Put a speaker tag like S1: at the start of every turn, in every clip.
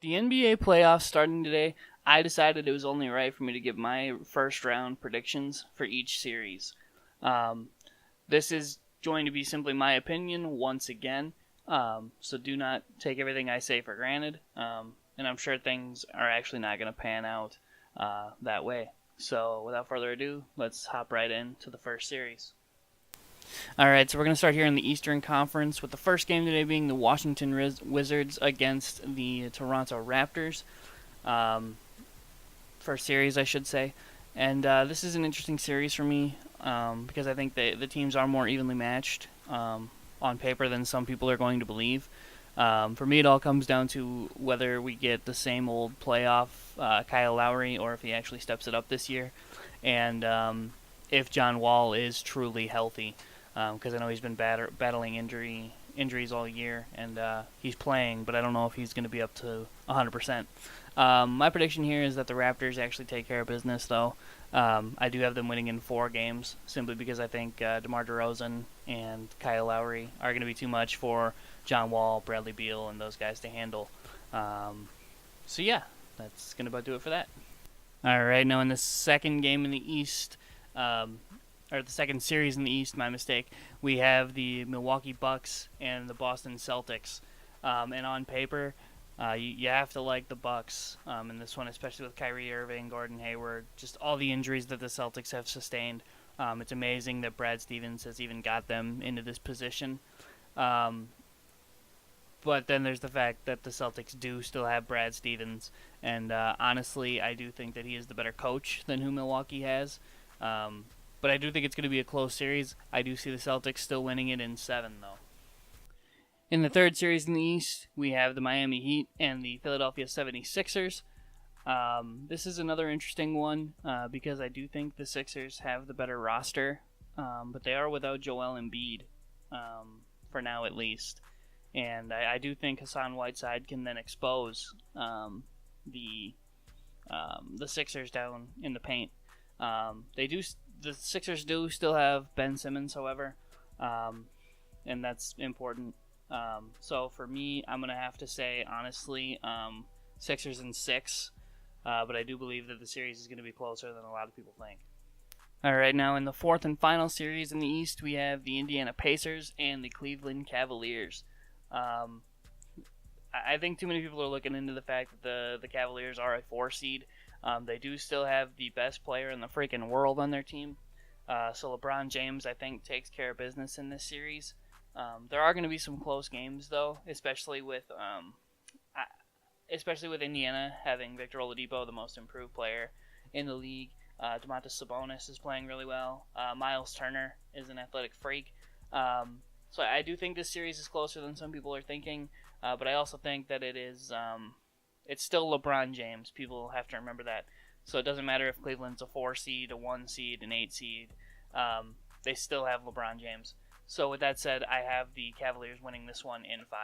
S1: the NBA playoffs starting today, I decided it was only right for me to give my first round predictions for each series. This is going to be simply my opinion once again, so do not take everything I say for granted, and I'm sure things are actually not going to pan out that way. So without further ado, let's hop right into the first series. Alright, so we're going to start here in the Eastern Conference with the first game today being the Washington Wizards against the Toronto Raptors. First series, I should say. And this is an interesting series for me because I think the teams are more evenly matched on paper than some people are going to believe. For me, it all comes down to whether we get the same old playoff Kyle Lowry or if he actually steps it up this year. And if John Wall is truly healthy. Because I know he's been battling injuries all year, and he's playing, but I don't know if he's going to be up to 100%. My prediction here is that the Raptors actually take care of business, though. I do have them winning in 4 games, simply because I think DeMar DeRozan and Kyle Lowry are going to be too much for John Wall, Bradley Beal, and those guys to handle. So yeah, that's going to about do it for that. All right, now in the second game in the East, or the second series in the East, my mistake, we have the Milwaukee Bucks and the Boston Celtics. And on paper, you have to like the Bucks in this one, especially with Kyrie Irving, Gordon Hayward, just all the injuries that the Celtics have sustained. It's amazing that Brad Stevens has even got them into this position. But then there's the fact that the Celtics do still have Brad Stevens. And honestly, I do think that he is the better coach than who Milwaukee has. But I do think it's going to be a close series. I do see the Celtics still winning it in 7, though. In the third series in the East, we have the Miami Heat and the Philadelphia 76ers. This is another interesting one because I do think the Sixers have the better roster, but they are without Joel Embiid, for now at least. And I do think Hassan Whiteside can then expose the Sixers down in the paint. The Sixers do still have Ben Simmons, however, and that's important. So for me, I'm going to have to say, honestly, Sixers in 6, but I do believe that the series is going to be closer than a lot of people think. All right, now in the fourth and final series in the East, we have the Indiana Pacers and the Cleveland Cavaliers. I think too many people are looking into the fact that the Cavaliers are a 4 seed. They do still have the best player in the freaking world on their team. So LeBron James, I think, takes care of business in this series. There are going to be some close games, though, especially with Indiana having Victor Oladipo, the most improved player in the league. Domantas Sabonis is playing really well. Miles Turner is an athletic freak. So I do think this series is closer than some people are thinking, but I also think that it's still LeBron James. People have to remember that. So it doesn't matter if Cleveland's a 4 seed, a 1 seed, an 8 seed. They still have LeBron James. So with that said, I have the Cavaliers winning this one in 5.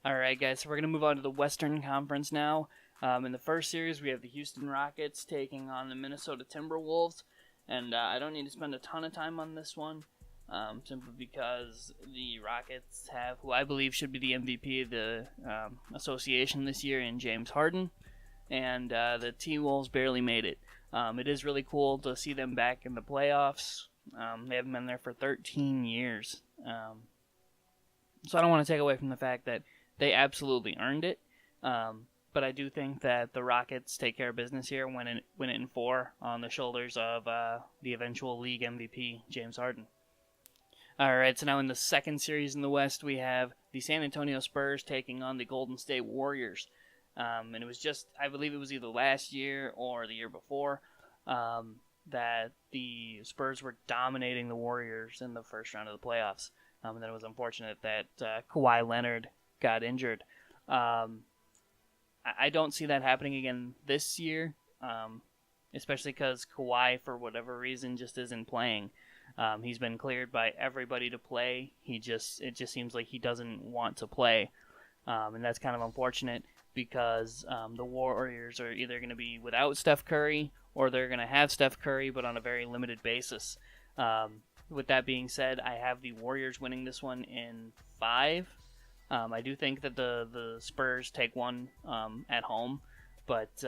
S1: All right, guys, so we're going to move on to the Western Conference now. In the first series, we have the Houston Rockets taking on the Minnesota Timberwolves. And I don't need to spend a ton of time on this one, simply because the Rockets have who I believe should be the MVP of the association this year in James Harden. And the T-Wolves barely made it. It is really cool to see them back in the playoffs. They haven't been there for 13 years. So I don't want to take away from the fact that they absolutely earned it. But I do think that the Rockets take care of business here, win it in 4 on the shoulders of the eventual league MVP, James Harden. All right, so now in the second series in the West, we have the San Antonio Spurs taking on the Golden State Warriors. And it was just, I believe it was either last year or the year before, that the Spurs were dominating the Warriors in the first round of the playoffs. And then it was unfortunate that Kawhi Leonard got injured. I don't see that happening again this year, especially because Kawhi, for whatever reason, just isn't playing. He's been cleared by everybody to play. It just seems like he doesn't want to play, and that's kind of unfortunate because the Warriors are either going to be without Steph Curry or they're going to have Steph Curry, but on a very limited basis. With that being said, I have the Warriors winning this one in 5. I do think that the Spurs take one at home, but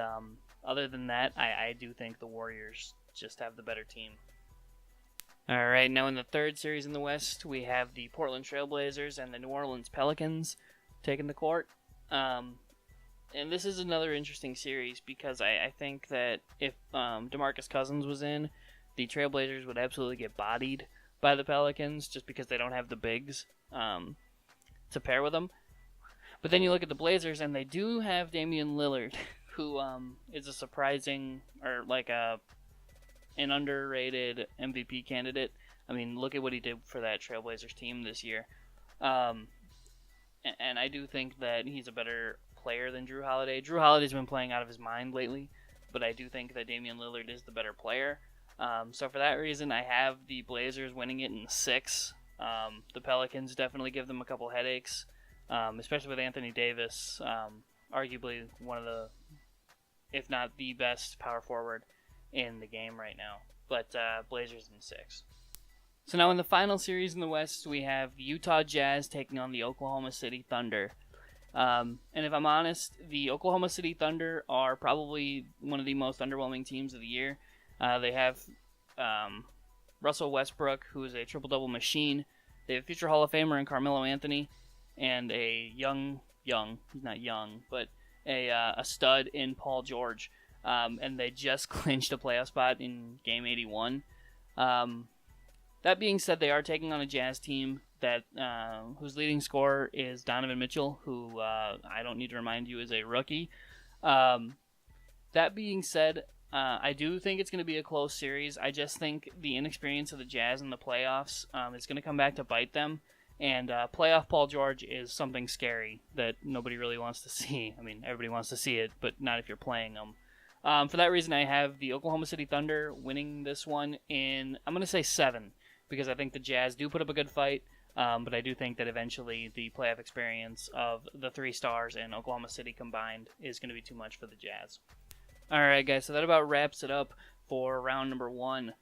S1: other than that, I do think the Warriors just have the better team. All right, now in the third series in the West, we have the Portland Trailblazers and the New Orleans Pelicans taking the court. And this is another interesting series because I think that if DeMarcus Cousins was in, the Trailblazers would absolutely get bodied by the Pelicans just because they don't have the bigs to pair with them. But then you look at the Blazers, and they do have Damian Lillard, who is a surprising, or like an underrated MVP candidate. I mean, look at what he did for that Trailblazers team this year. And I do think that he's a better player than Drew Holiday. Drew Holiday's been playing out of his mind lately, but I do think that Damian Lillard is the better player. So for that reason, I have the Blazers winning it in 6. The Pelicans definitely give them a couple headaches, especially with Anthony Davis, arguably one of the, if not the best power forward in the game right now. But Blazers in 6. So now in the final series in the West, we have the Utah Jazz taking on the Oklahoma City Thunder. And if I'm honest, the Oklahoma City Thunder are probably one of the most underwhelming teams of the year. They have Russell Westbrook, who is a triple-double machine. They have future Hall of Famer in Carmelo Anthony, and a he's not young, but a stud in Paul George. And they just clinched a playoff spot in Game 81. That being said, they are taking on a Jazz team that whose leading scorer is Donovan Mitchell, who I don't need to remind you is a rookie. That being said, I do think it's going to be a close series. I just think the inexperience of the Jazz in the playoffs is going to come back to bite them. And playoff Paul George is something scary that nobody really wants to see. I mean, everybody wants to see it, but not if you're playing them. For that reason, I have the Oklahoma City Thunder winning this one in, I'm going to say 7, because I think the Jazz do put up a good fight. But I do think that eventually the playoff experience of the 3 stars and Oklahoma City combined is going to be too much for the Jazz. Alright guys, so that about wraps it up for round number 1.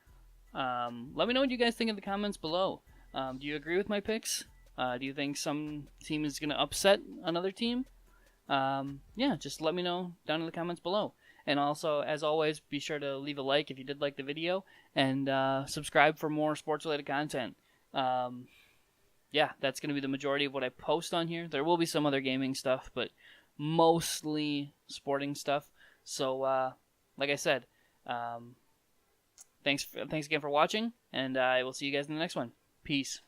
S1: Let me know what you guys think in the comments below. Do you agree with my picks? Do you think some team is going to upset another team? Yeah, just let me know down in the comments below. And also, as always, be sure to leave a like if you did like the video, and subscribe for more sports-related content. Yeah, that's going to be the majority of what I post on here. There will be some other gaming stuff, but mostly sporting stuff. So, like I said, thanks again for watching, and I will see you guys in the next one. Peace.